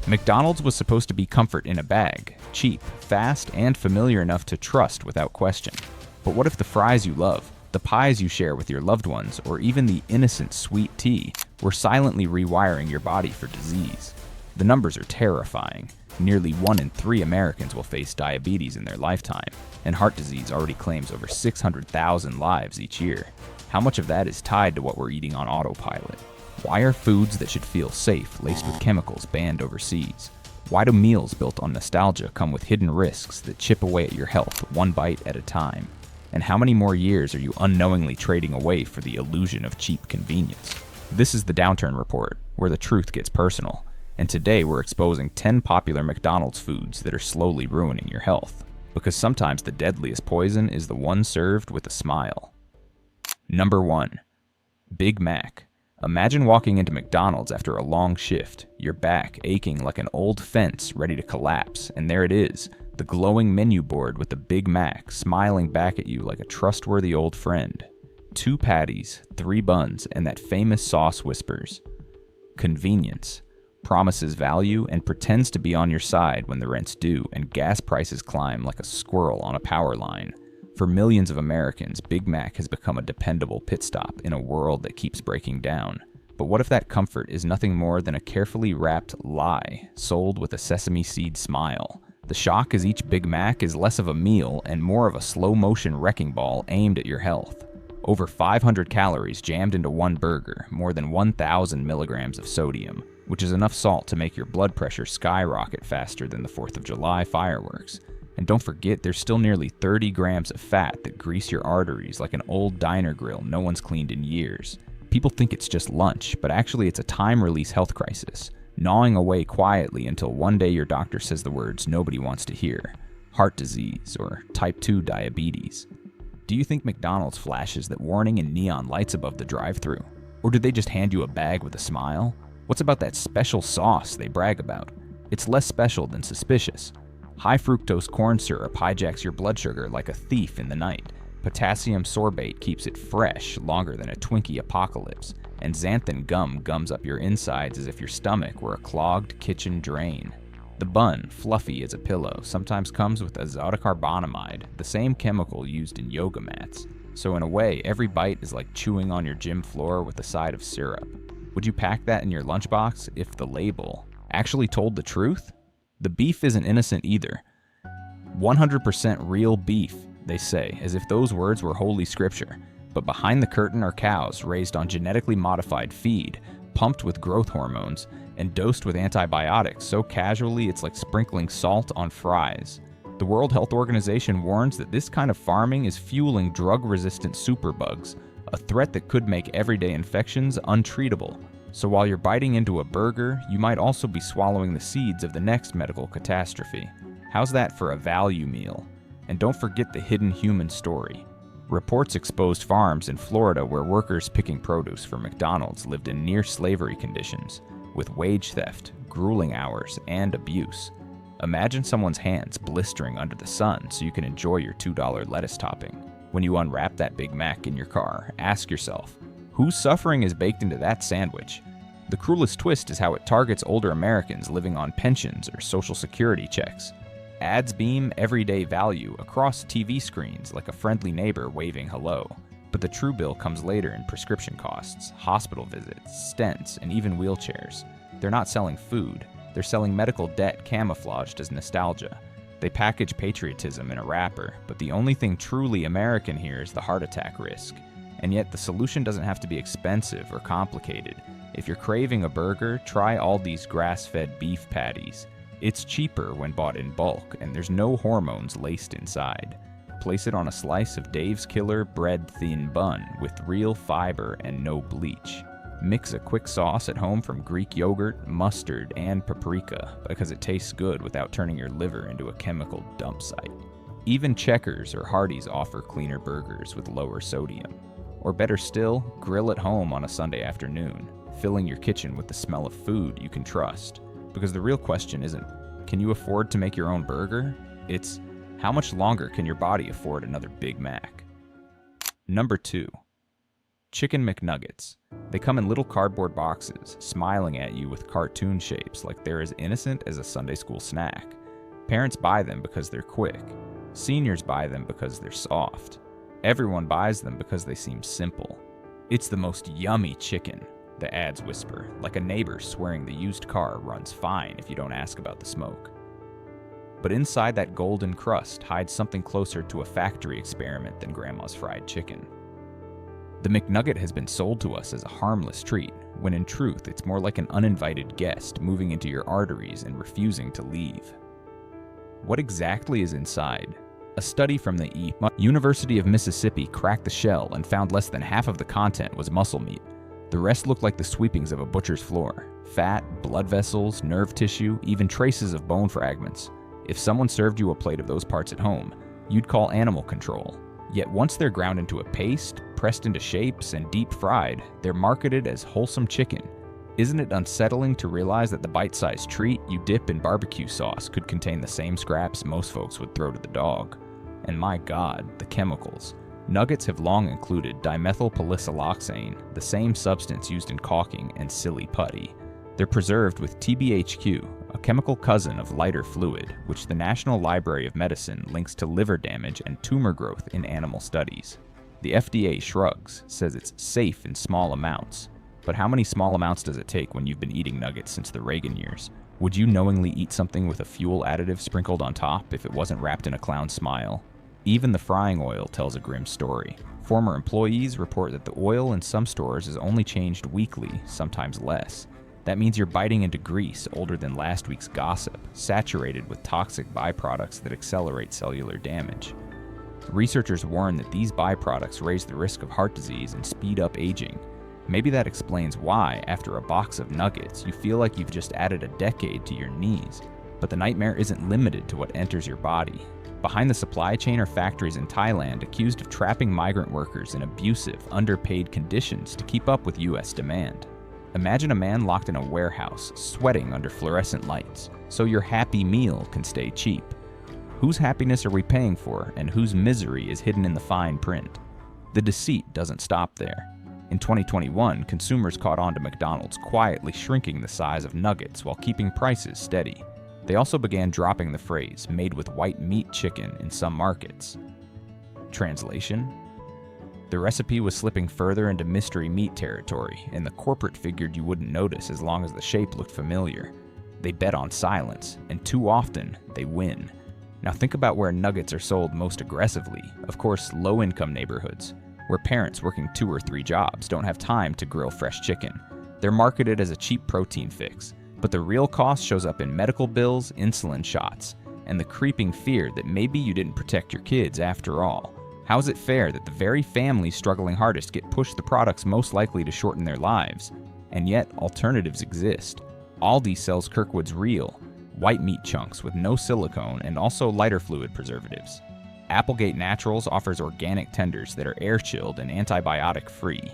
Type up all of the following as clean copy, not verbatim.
McDonald's was supposed to be comfort in a bag, cheap, fast, and familiar enough to trust without question. But what if the fries you love, the pies you share with your loved ones, or even the innocent sweet tea were silently rewiring your body for disease? The numbers are terrifying. Nearly 1 in 3 Americans will face diabetes in their lifetime, and heart disease already claims over 600,000 lives each year. How much of that is tied to what we're eating on autopilot? Why are foods that should feel safe laced with chemicals banned overseas? Why do meals built on nostalgia come with hidden risks that chip away at your health one bite at a time? And how many more years are you unknowingly trading away for the illusion of cheap convenience? This is the Downturn Report, where the truth gets personal. And today we're exposing 10 popular McDonald's foods that are slowly ruining your health. Because sometimes the deadliest poison is the one served with a smile. Number 1. Big Mac. Imagine walking into McDonald's after a long shift, your back aching like an old fence ready to collapse, and there it is, the glowing menu board with the Big Mac smiling back at you like a trustworthy old friend. 2 patties, 3 buns, and that famous sauce whispers. Convenience. Promises value and pretends to be on your side when the rent's due and gas prices climb like a squirrel on a power line. For millions of Americans, Big Mac has become a dependable pit stop in a world that keeps breaking down. But what if that comfort is nothing more than a carefully wrapped lie sold with a sesame seed smile? The shock is each Big Mac is less of a meal and more of a slow-motion wrecking ball aimed at your health. Over 500 calories jammed into one burger, more than 1,000 milligrams of sodium, which is enough salt to make your blood pressure skyrocket faster than the 4th of July fireworks. And don't forget, there's still nearly 30 grams of fat that grease your arteries like an old diner grill no one's cleaned in years. People think it's just lunch, but actually it's a time-release health crisis, gnawing away quietly until one day your doctor says the words nobody wants to hear: heart disease or type 2 diabetes. Do you think McDonald's flashes that warning in neon lights above the drive-thru? Or do they just hand you a bag with a smile? What's about that special sauce they brag about? It's less special than suspicious. High fructose corn syrup hijacks your blood sugar like a thief in the night. Potassium sorbate keeps it fresh longer than a Twinkie apocalypse. And xanthan gum gums up your insides as if your stomach were a clogged kitchen drain. The bun, fluffy as a pillow, sometimes comes with azotocarbonamide, the same chemical used in yoga mats. So in a way, every bite is like chewing on your gym floor with a side of syrup. Would you pack that in your lunchbox if the label actually told the truth? The beef isn't innocent either. 100% real beef, they say, as if those words were holy scripture. But behind the curtain are cows raised on genetically modified feed, pumped with growth hormones, and dosed with antibiotics so casually it's like sprinkling salt on fries. The World Health Organization warns that this kind of farming is fueling drug-resistant superbugs, a threat that could make everyday infections untreatable. So while you're biting into a burger, you might also be swallowing the seeds of the next medical catastrophe. How's that for a value meal? And don't forget the hidden human story. Reports exposed farms in Florida where workers picking produce for McDonald's lived in near-slavery conditions, with wage theft, grueling hours, and abuse. Imagine someone's hands blistering under the sun so you can enjoy your $2 lettuce topping. When you unwrap that Big Mac in your car, ask yourself, whose suffering is baked into that sandwich? The cruelest twist is how it targets older Americans living on pensions or Social Security checks. Ads beam everyday value across TV screens like a friendly neighbor waving hello. But the true bill comes later in prescription costs, hospital visits, stents, and even wheelchairs. They're not selling food. They're selling medical debt camouflaged as nostalgia. They package patriotism in a wrapper, but the only thing truly American here is the heart attack risk. And yet the solution doesn't have to be expensive or complicated. If you're craving a burger, try Aldi's grass-fed beef patties. It's cheaper when bought in bulk, and there's no hormones laced inside. Place it on a slice of Dave's Killer bread-thin bun with real fiber and no bleach. Mix a quick sauce at home from Greek yogurt, mustard, and paprika because it tastes good without turning your liver into a chemical dump site. Even Checkers or Hardee's offer cleaner burgers with lower sodium. Or better still, grill at home on a Sunday afternoon, filling your kitchen with the smell of food you can trust. Because the real question isn't, can you afford to make your own burger? It's, how much longer can your body afford another Big Mac? Number 2. Chicken McNuggets. They come in little cardboard boxes, smiling at you with cartoon shapes like they're as innocent as a Sunday school snack. Parents buy them because they're quick. Seniors buy them because they're soft. Everyone buys them because they seem simple. It's the most yummy chicken, the ads whisper, like a neighbor swearing the used car runs fine if you don't ask about the smoke. But inside that golden crust hides something closer to a factory experiment than Grandma's fried chicken. The McNugget has been sold to us as a harmless treat, when in truth it's more like an uninvited guest moving into your arteries and refusing to leave. What exactly is inside? A study from the University of Mississippi cracked the shell and found less than half of the content was muscle meat. The rest looked like the sweepings of a butcher's floor. Fat, blood vessels, nerve tissue, even traces of bone fragments. If someone served you a plate of those parts at home, you'd call animal control. Yet once they're ground into a paste, pressed into shapes, and deep fried, they're marketed as wholesome chicken. Isn't it unsettling to realize that the bite-sized treat you dip in barbecue sauce could contain the same scraps most folks would throw to the dog? And my God, the chemicals. Nuggets have long included dimethylpolysiloxane, the same substance used in caulking and silly putty. They're preserved with TBHQ, a chemical cousin of lighter fluid, which the National Library of Medicine links to liver damage and tumor growth in animal studies. The FDA shrugs, says it's safe in small amounts. But how many small amounts does it take when you've been eating nuggets since the Reagan years? Would you knowingly eat something with a fuel additive sprinkled on top if it wasn't wrapped in a clown smile? Even the frying oil tells a grim story. Former employees report that the oil in some stores is only changed weekly, sometimes less. That means you're biting into grease older than last week's gossip, saturated with toxic byproducts that accelerate cellular damage. Researchers warn that these byproducts raise the risk of heart disease and speed up aging. Maybe that explains why, after a box of nuggets, you feel like you've just added a decade to your knees. But the nightmare isn't limited to what enters your body. Behind the supply chain are factories in Thailand accused of trapping migrant workers in abusive, underpaid conditions to keep up with U.S. demand. Imagine a man locked in a warehouse, sweating under fluorescent lights, so your happy meal can stay cheap. Whose happiness are we paying for, and whose misery is hidden in the fine print? The deceit doesn't stop there. In 2021, consumers caught on to McDonald's quietly shrinking the size of nuggets while keeping prices steady. They also began dropping the phrase, "made with white meat chicken" in some markets. Translation? The recipe was slipping further into mystery meat territory, and the corporate figured you wouldn't notice as long as the shape looked familiar. They bet on silence, and too often, they win. Now think about where nuggets are sold most aggressively. Of course, low-income neighborhoods, where parents working 2 or 3 jobs don't have time to grill fresh chicken. They're marketed as a cheap protein fix, but the real cost shows up in medical bills, insulin shots, and the creeping fear that maybe you didn't protect your kids after all. How is it fair that the very families struggling hardest get pushed the products most likely to shorten their lives? And yet, alternatives exist. Aldi sells Kirkwood's Real, white meat chunks with no silicone and also lighter fluid preservatives. Applegate Naturals offers organic tenders that are air-chilled and antibiotic-free.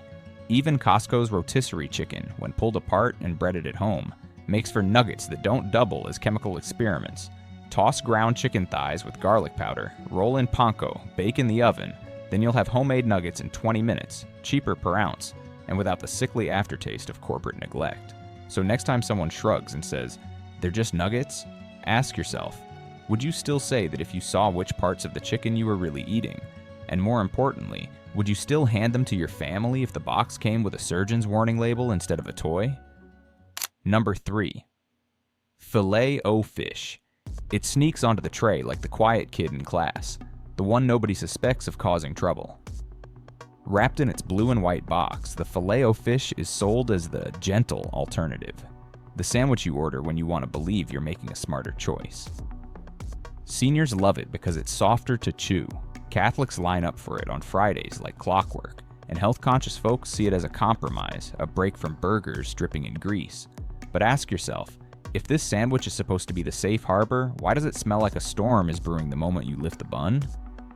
Even Costco's rotisserie chicken, when pulled apart and breaded at home, makes for nuggets that don't double as chemical experiments. Toss ground chicken thighs with garlic powder, roll in panko, bake in the oven, then you'll have homemade nuggets in 20 minutes, cheaper per ounce, and without the sickly aftertaste of corporate neglect. So next time someone shrugs and says, "They're just nuggets," ask yourself, would you still say that if you saw which parts of the chicken you were really eating? And more importantly, would you still hand them to your family if the box came with a surgeon's warning label instead of a toy? Number 3. Filet-O-Fish. It sneaks onto the tray like the quiet kid in class, the one nobody suspects of causing trouble. Wrapped in its blue and white box, the Filet-O-Fish is sold as the gentle alternative, the sandwich you order when you want to believe you're making a smarter choice. Seniors love it because it's softer to chew. Catholics line up for it on Fridays like clockwork, and health-conscious folks see it as a compromise, a break from burgers dripping in grease. But ask yourself, if this sandwich is supposed to be the safe harbor, why does it smell like a storm is brewing the moment you lift the bun?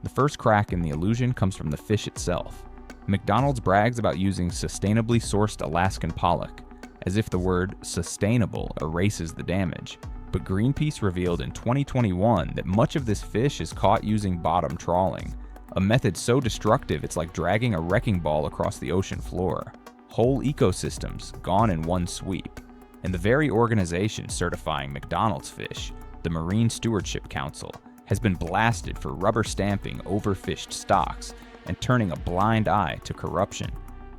The first crack in the illusion comes from the fish itself. McDonald's brags about using sustainably sourced Alaskan pollock, as if the word sustainable erases the damage. But Greenpeace revealed in 2021 that much of this fish is caught using bottom trawling, A method so destructive it's like dragging a wrecking ball across the ocean floor. Whole ecosystems gone in one sweep. And the very organization certifying McDonald's fish, the Marine Stewardship Council, has been blasted for rubber stamping overfished stocks and turning a blind eye to corruption.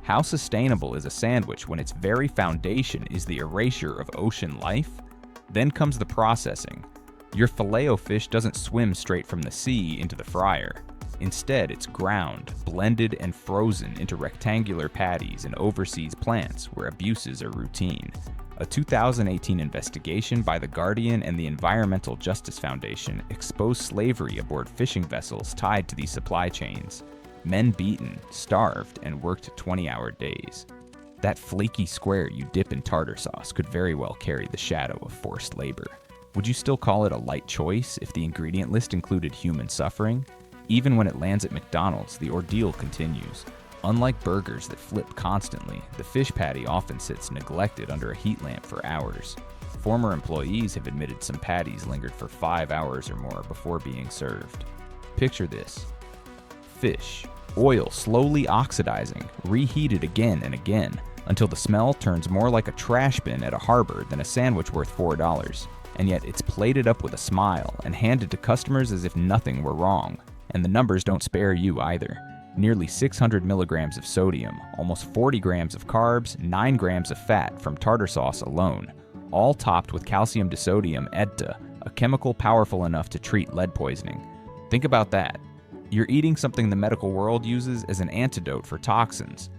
How sustainable is a sandwich when its very foundation is the erasure of ocean life? Then comes the processing. Your filet-o-fish doesn't swim straight from the sea into the fryer. Instead, it's ground, blended, and frozen into rectangular patties in overseas plants where abuses are routine. A 2018 investigation by The Guardian and the Environmental Justice Foundation exposed slavery aboard fishing vessels tied to these supply chains. Men beaten, starved, and worked 20-hour days. That flaky square you dip in tartar sauce could very well carry the shadow of forced labor. Would you still call it a light choice if the ingredient list included human suffering? Even when it lands at McDonald's, the ordeal continues. Unlike burgers that flip constantly, the fish patty often sits neglected under a heat lamp for hours. Former employees have admitted some patties lingered for 5 hours or more before being served. Picture this. Fish, oil slowly oxidizing, reheated again and again, until the smell turns more like a trash bin at a harbor than a sandwich worth $4. And yet it's plated up with a smile and handed to customers as if nothing were wrong. And the numbers don't spare you either. Nearly 600 milligrams of sodium, almost 40 grams of carbs, 9 grams of fat from tartar sauce alone, all topped with calcium disodium EDTA, a chemical powerful enough to treat lead poisoning. Think about that. You're eating something the medical world uses as an antidote for toxins.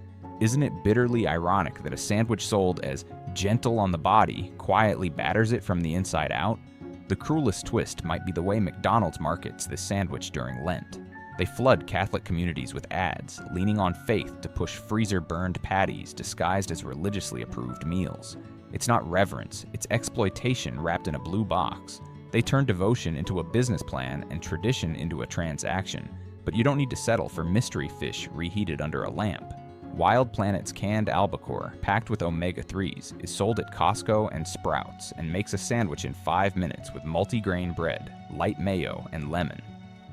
Isn't it bitterly ironic that a sandwich sold as gentle on the body quietly batters it from the inside out? The cruelest twist might be the way McDonald's markets this sandwich during Lent. They flood Catholic communities with ads, leaning on faith to push freezer-burned patties disguised as religiously approved meals. It's not reverence, it's exploitation wrapped in a blue box. They turn devotion into a business plan and tradition into a transaction. But you don't need to settle for mystery fish reheated under a lamp. Wild Planet's canned albacore, packed with omega-3s, is sold at Costco and Sprouts and makes a sandwich in 5 minutes with multigrain bread, light mayo, and lemon.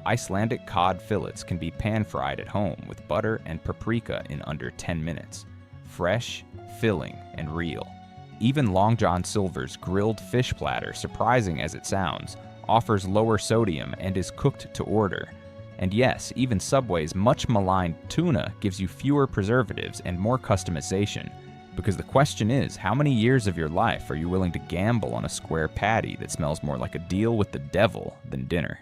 Icelandic cod fillets can be pan-fried at home with butter and paprika in under 10 minutes. Fresh, filling, and real. Even Long John Silver's grilled fish platter, surprising as it sounds, offers lower sodium and is cooked to order. And yes, even Subway's much maligned tuna gives you fewer preservatives and more customization. Because the question is, how many years of your life are you willing to gamble on a square patty that smells more like a deal with the devil than dinner?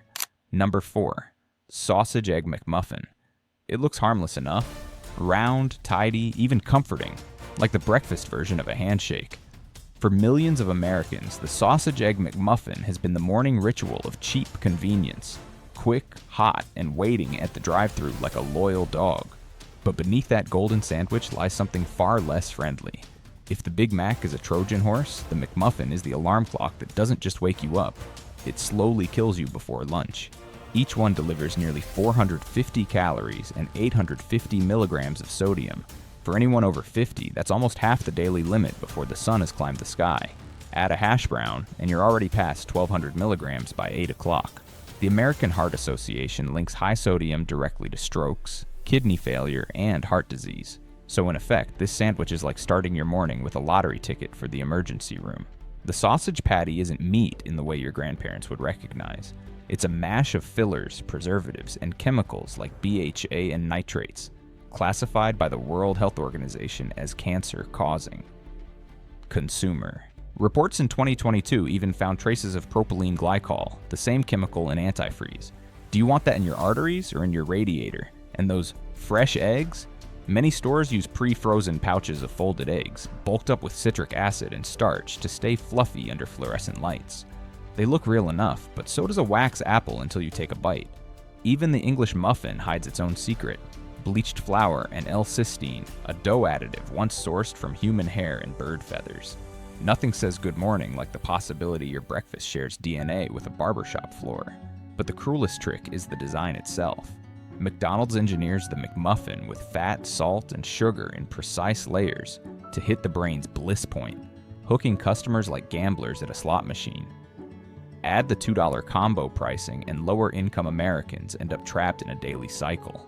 Number 4. Sausage Egg McMuffin. It looks harmless enough. Round, tidy, even comforting. Like the breakfast version of a handshake. For millions of Americans, the Sausage Egg McMuffin has been the morning ritual of cheap convenience. Quick, hot, and waiting at the drive-thru like a loyal dog. But beneath that golden sandwich lies something far less friendly. If the Big Mac is a Trojan horse, the McMuffin is the alarm clock that doesn't just wake you up. It slowly kills you before lunch. Each one delivers nearly 450 calories and 850 milligrams of sodium. For anyone over 50, that's almost half the daily limit before the sun has climbed the sky. Add a hash brown, and you're already past 1,200 milligrams by 8 o'clock. The American Heart Association links high sodium directly to strokes, kidney failure, and heart disease. So in effect, this sandwich is like starting your morning with a lottery ticket for the emergency room. The sausage patty isn't meat in the way your grandparents would recognize. It's a mash of fillers, preservatives, and chemicals like BHA and nitrates, classified by the World Health Organization as cancer-causing. Consumer. Reports in 2022 even found traces of propylene glycol, the same chemical in antifreeze. Do you want that in your arteries or in your radiator? And those fresh eggs? Many stores use pre-frozen pouches of folded eggs, bulked up with citric acid and starch to stay fluffy under fluorescent lights. They look real enough, but so does a wax apple until you take a bite. Even the English muffin hides its own secret. Bleached flour and L-cysteine, a dough additive once sourced from human hair and bird feathers. Nothing says good morning like the possibility your breakfast shares DNA with a barbershop floor. But the cruelest trick is the design itself. McDonald's engineers the McMuffin with fat, salt, and sugar in precise layers to hit the brain's bliss point, hooking customers like gamblers at a slot machine. Add the $2 combo pricing, and lower-income Americans end up trapped in a daily cycle.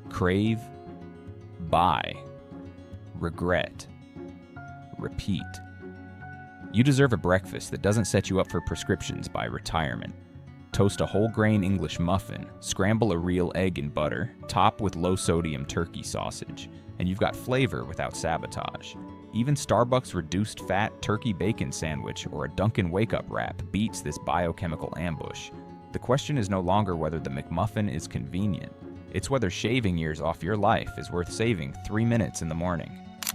Crave, buy, regret, repeat. You deserve a breakfast that doesn't set you up for prescriptions by retirement. Toast a whole grain English muffin, scramble a real egg in butter, top with low-sodium turkey sausage, and you've got flavor without sabotage. Even Starbucks reduced fat turkey bacon sandwich or a Dunkin' wake-up wrap beats this biochemical ambush. The question is no longer whether the McMuffin is convenient. It's whether shaving years off your life is worth saving 3 minutes in the morning.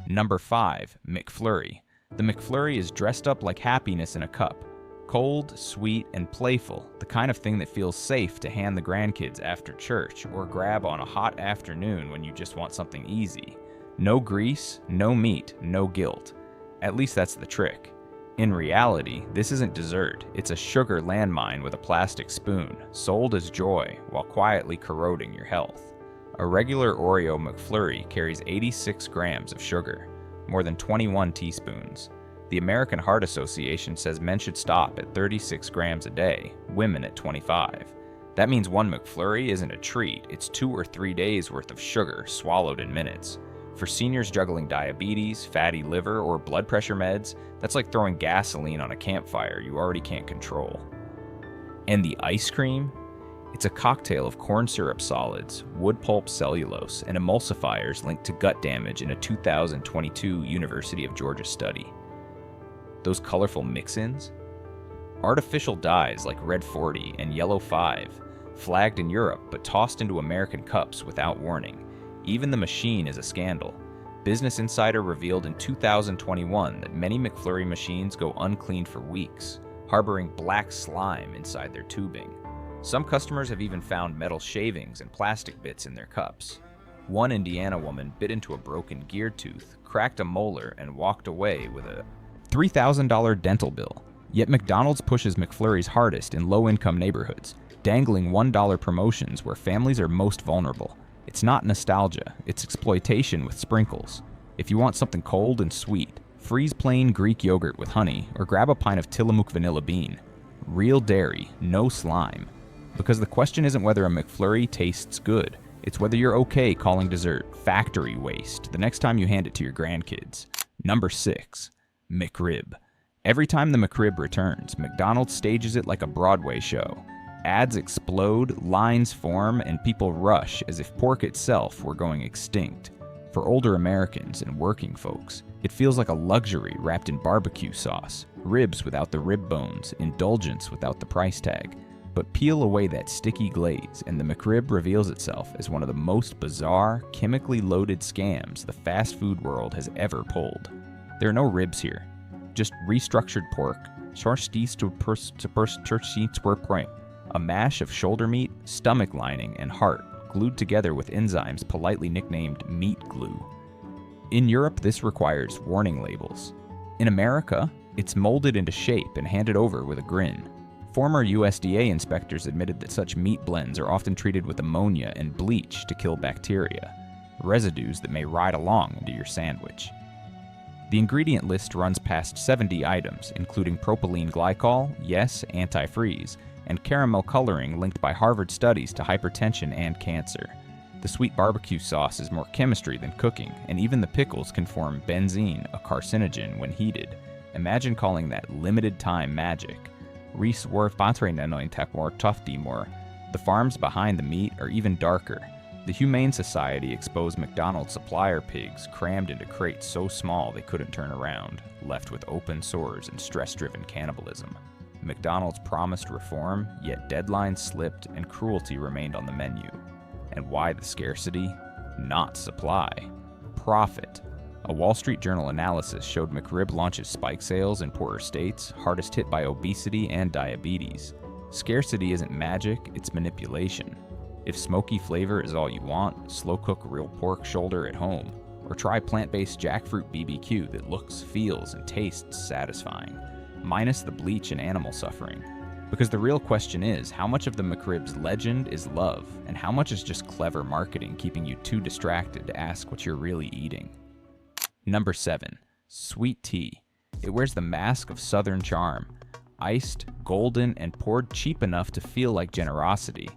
Number 5, McFlurry. The McFlurry is dressed up like happiness in a cup. Cold, sweet, and playful, the kind of thing that feels safe to hand the grandkids after church or grab on a hot afternoon when you just want something easy. No grease, no meat, no guilt. At least that's the trick. In reality, this isn't dessert, it's a sugar landmine with a plastic spoon, sold as joy while quietly corroding your health. A regular Oreo McFlurry carries 86 grams of sugar, more than 21 teaspoons. The American Heart Association says men should stop at 36 grams a day, women at 25. That means one McFlurry isn't a treat, it's 2 or 3 days worth of sugar swallowed in minutes. For seniors juggling diabetes, fatty liver, or blood pressure meds, that's like throwing gasoline on a campfire you already can't control. And the ice cream? It's a cocktail of corn syrup solids, wood pulp cellulose, and emulsifiers linked to gut damage in a 2022 University of Georgia study. Those colorful mix-ins? Artificial dyes like Red 40 and Yellow 5, flagged in Europe but tossed into American cups without warning. Even the machine is a scandal. Business Insider revealed in 2021 that many McFlurry machines go uncleaned for weeks, harboring black slime inside their tubing. Some customers have even found metal shavings and plastic bits in their cups. One Indiana woman bit into a broken gear tooth, cracked a molar, and walked away with a $3,000 dental bill. Yet McDonald's pushes McFlurries hardest in low-income neighborhoods, dangling $1 promotions where families are most vulnerable. It's not nostalgia, it's exploitation with sprinkles. If you want something cold and sweet, freeze plain Greek yogurt with honey or grab a pint of Tillamook vanilla bean. Real dairy, no slime. Because the question isn't whether a McFlurry tastes good, it's whether you're okay calling dessert factory waste the next time you hand it to your grandkids. Number 6. McRib. Every time the McRib returns, McDonald's stages it like a Broadway show. Ads explode, lines form, and people rush as if pork itself were going extinct. For older Americans and working folks, it feels like a luxury wrapped in barbecue sauce, ribs without the rib bones, indulgence without the price tag. But peel away that sticky glaze, and the McRib reveals itself as one of the most bizarre, chemically loaded scams the fast food world has ever pulled. There are no ribs here, just restructured pork, a mash of shoulder meat, stomach lining, and heart, glued together with enzymes politely nicknamed meat glue. In Europe, this requires warning labels. In America, it's molded into shape and handed over with a grin. Former USDA inspectors admitted that such meat blends are often treated with ammonia and bleach to kill bacteria, residues that may ride along into your sandwich. The ingredient list runs past 70 items, including propylene glycol, yes, antifreeze, and caramel coloring linked by Harvard studies to hypertension and cancer. The sweet barbecue sauce is more chemistry than cooking, and even the pickles can form benzene, a carcinogen, when heated. Imagine calling that limited-time magic. The farms behind the meat are even darker. The Humane Society exposed McDonald's supplier pigs crammed into crates so small they couldn't turn around, left with open sores and stress-driven cannibalism. McDonald's promised reform, yet deadlines slipped and cruelty remained on the menu. And why the scarcity? Not supply. Profit. A Wall Street Journal analysis showed McRib launches spike sales in poorer states, hardest hit by obesity and diabetes. Scarcity isn't magic, it's manipulation. If smoky flavor is all you want, slow cook real pork shoulder at home, or try plant-based jackfruit BBQ that looks, feels, and tastes satisfying, minus the bleach and animal suffering. Because the real question is, how much of the McRib's legend is love, and how much is just clever marketing keeping you too distracted to ask what you're really eating? Number 7. Sweet tea. It wears the mask of Southern charm. iced, golden, and poured cheap enough to feel like generosity.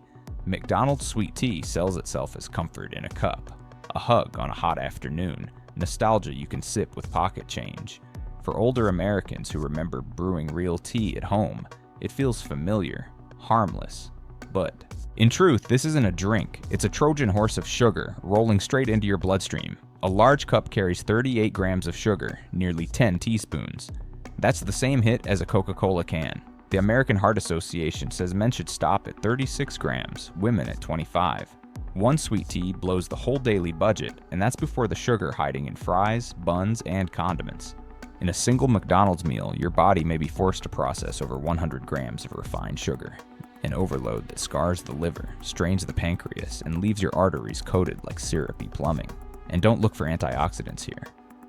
McDonald's sweet tea sells itself as comfort in a cup, a hug on a hot afternoon, nostalgia you can sip with pocket change. For older Americans who remember brewing real tea at home, it feels familiar, harmless. But in truth, this isn't a drink. It's a Trojan horse of sugar rolling straight into your bloodstream. A large cup carries 38 grams of sugar, nearly 10 teaspoons. That's the same hit as a Coca-Cola can. The American Heart Association says men should stop at 36 grams, women at 25. One sweet tea blows the whole daily budget, and that's before the sugar hiding in fries, buns, and condiments. In a single McDonald's meal, your body may be forced to process over 100 grams of refined sugar, an overload that scars the liver, strains the pancreas, and leaves your arteries coated like syrupy plumbing. And don't look for antioxidants here.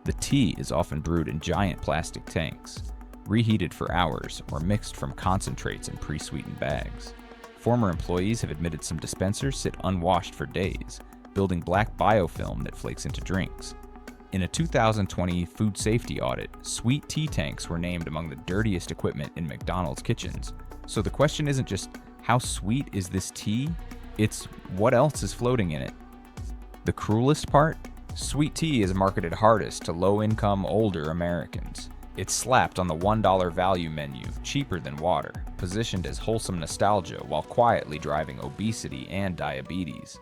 The tea is often brewed in giant plastic tanks, reheated for hours, or mixed from concentrates in pre-sweetened bags. Former employees have admitted some dispensers sit unwashed for days, building black biofilm that flakes into drinks. In a 2020 food safety audit, sweet tea tanks were named among the dirtiest equipment in McDonald's kitchens. So the question isn't just, how sweet is this tea? It's, what else is floating in it? The cruelest part? Sweet tea is marketed hardest to low-income, older Americans. It's slapped on the $1 value menu, cheaper than water, positioned as wholesome nostalgia while quietly driving obesity and diabetes.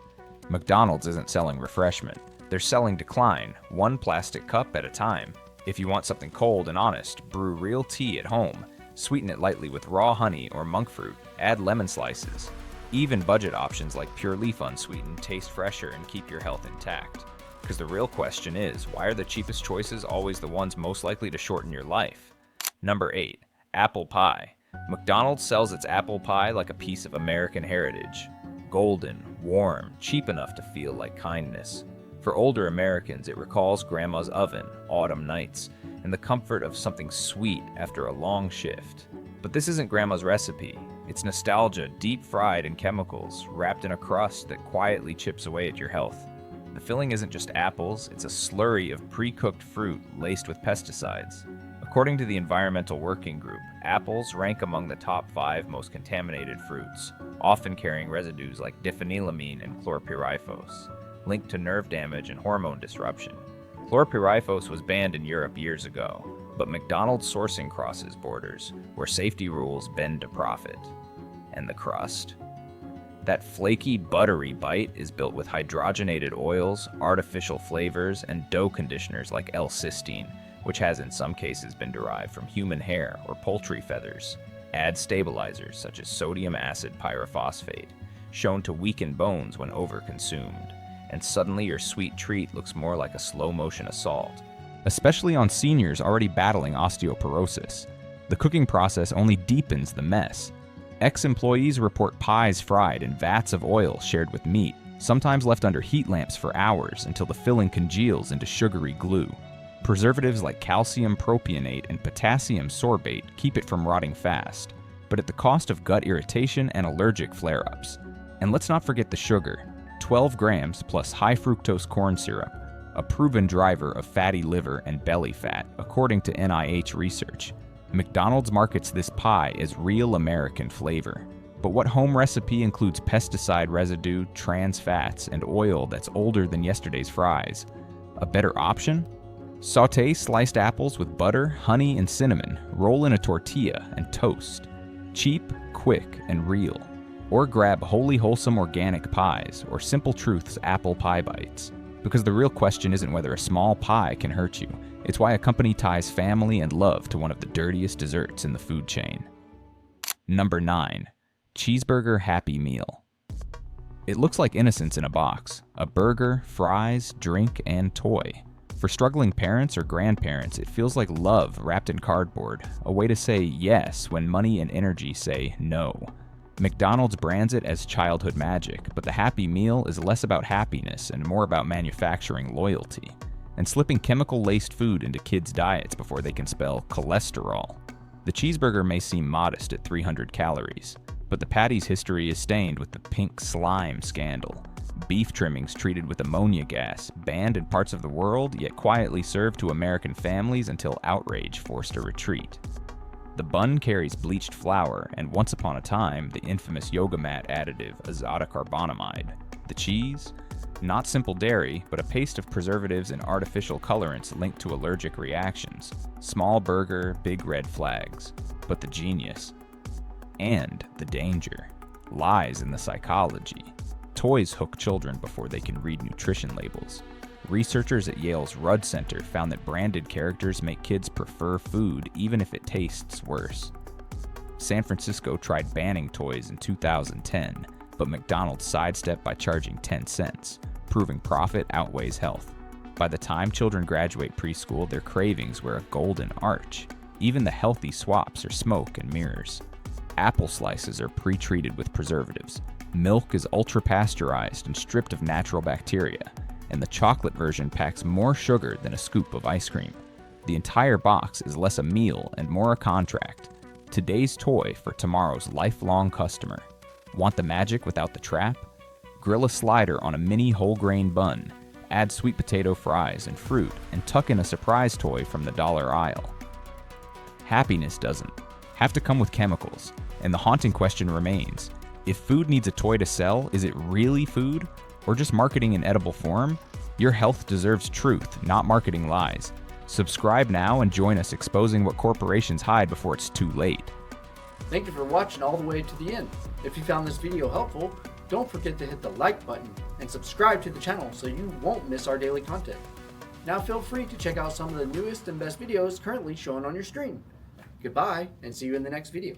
McDonald's isn't selling refreshment. They're selling decline, one plastic cup at a time. If you want something cold and honest, brew real tea at home. Sweeten it lightly with raw honey or monk fruit. Add lemon slices. Even budget options like Pure Leaf unsweetened taste fresher and keep your health intact. Because the real question is, why are the cheapest choices always the ones most likely to shorten your life? Number 8. Apple pie. McDonald's sells its apple pie like a piece of American heritage. Golden, warm, cheap enough to feel like kindness. For older Americans, it recalls Grandma's oven, autumn nights, and the comfort of something sweet after a long shift. But this isn't Grandma's recipe. It's nostalgia deep fried in chemicals, wrapped in a crust that quietly chips away at your health. The filling isn't just apples, it's a slurry of pre-cooked fruit laced with pesticides. According to the Environmental Working Group, apples rank among the top 5 most contaminated fruits, often carrying residues like diphenylamine and chlorpyrifos, linked to nerve damage and hormone disruption. Chlorpyrifos was banned in Europe years ago, but McDonald's sourcing crosses borders, where safety rules bend to profit. And the crust? That flaky, buttery bite is built with hydrogenated oils, artificial flavors, and dough conditioners like L-cysteine, which has in some cases been derived from human hair or poultry feathers. Add stabilizers such as sodium acid pyrophosphate, shown to weaken bones when overconsumed, and suddenly your sweet treat looks more like a slow-motion assault. Especially on seniors already battling osteoporosis. The cooking process only deepens the mess. Ex-employees report pies fried in vats of oil shared with meat, sometimes left under heat lamps for hours until the filling congeals into sugary glue. Preservatives like calcium propionate and potassium sorbate keep it from rotting fast, but at the cost of gut irritation and allergic flare-ups. And let's not forget the sugar, 12 grams plus high fructose corn syrup, a proven driver of fatty liver and belly fat, according to NIH research. McDonald's markets this pie as real American flavor. But what home recipe includes pesticide residue, trans fats, and oil that's older than yesterday's fries? A better option? Sauté sliced apples with butter, honey, and cinnamon, roll in a tortilla, and toast. Cheap, quick, and real. Or grab wholly wholesome organic pies, or Simple Truth's apple pie bites. Because the real question isn't whether a small pie can hurt you. It's why a company ties family and love to one of the dirtiest desserts in the food chain. Number 9. Cheeseburger Happy Meal. It looks like innocence in a box. A burger, fries, drink, and toy. For struggling parents or grandparents, it feels like love wrapped in cardboard, a way to say yes when money and energy say no. McDonald's brands it as childhood magic, but the Happy Meal is less about happiness and more about manufacturing loyalty, and slipping chemical-laced food into kids' diets before they can spell cholesterol. The cheeseburger may seem modest at 300 calories, but the patty's history is stained with the pink slime scandal. Beef trimmings treated with ammonia gas, banned in parts of the world, yet quietly served to American families until outrage forced a retreat. The bun carries bleached flour and, once upon a time, the infamous yoga mat additive azotocarbonamide. The cheese? Not simple dairy, but a paste of preservatives and artificial colorants linked to allergic reactions. Small burger, big red flags. But the genius and the danger lies in the psychology. Toys hook children before they can read nutrition labels. Researchers at Yale's Rudd Center found that branded characters make kids prefer food even if it tastes worse. San Francisco tried banning toys in 2010, but McDonald sidestepped by charging 10 cents, proving profit outweighs health. By the time children graduate preschool, their cravings wear a golden arch. Even the healthy swaps are smoke and mirrors. Apple slices are pre-treated with preservatives. Milk is ultra-pasteurized and stripped of natural bacteria, and the chocolate version packs more sugar than a scoop of ice cream. The entire box is less a meal and more a contract. Today's toy for tomorrow's lifelong customer. Want the magic without the trap? Grill a slider on a mini whole grain bun, add sweet potato fries and fruit, and tuck in a surprise toy from the dollar aisle. Happiness doesn't have to come with chemicals, and the haunting question remains: if food needs a toy to sell, is it really food? Or just marketing in edible form? Your health deserves truth, not marketing lies. Subscribe now and join us exposing what corporations hide before it's too late. Thank you for watching all the way to the end. If you found this video helpful, don't forget to hit the like button and subscribe to the channel so you won't miss our daily content. Now feel free to check out some of the newest and best videos currently shown on your screen. Goodbye, and see you in the next video.